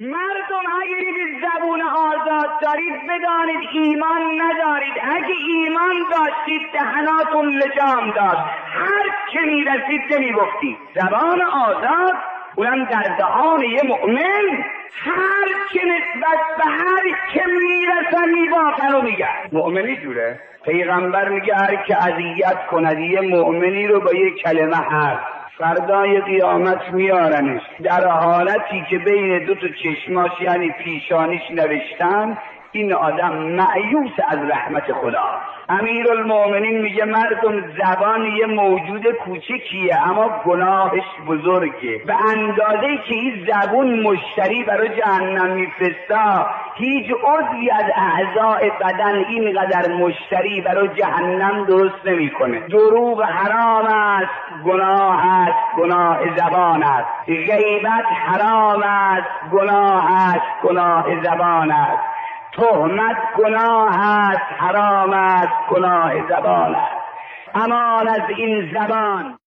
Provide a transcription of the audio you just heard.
مردم اگرید زبون آزاد دارید بدانید ایمان ندارید. اگه ایمان داشتید دهناتون لجام داشت، هر چه میرسید نمیگفتید. زبان آزاد اونم در دهان یه مؤمن، هر چه نسبت به هر که میرسن میبافن و میگن. مؤمنی جوره. پیغمبر میگه هر که اذیت کند یه مؤمنی رو با یه کلمه حرف، فردای قیامت میارنش در حالتی که بین دو تا چشماش یعنی پیشانیش نوشتن این آدم مایوس از رحمت خدا. امیرالمومنین میگه مردم زبان یه موجود کوچکیه اما گناهش بزرگه. به اندازه‌ای که این زبون مشتری برای جهنم میفرسته، هیچ عضوی از اعضای بدن اینقدر مشتری برای جهنم درست نمیکنه. دروغ حرام است، گناه است، گناه زبان است. غیبت حرام است، گناه است، گناه زبان است. تهمت گناه است، حرام است، گناه زبان است. امان از این زبان.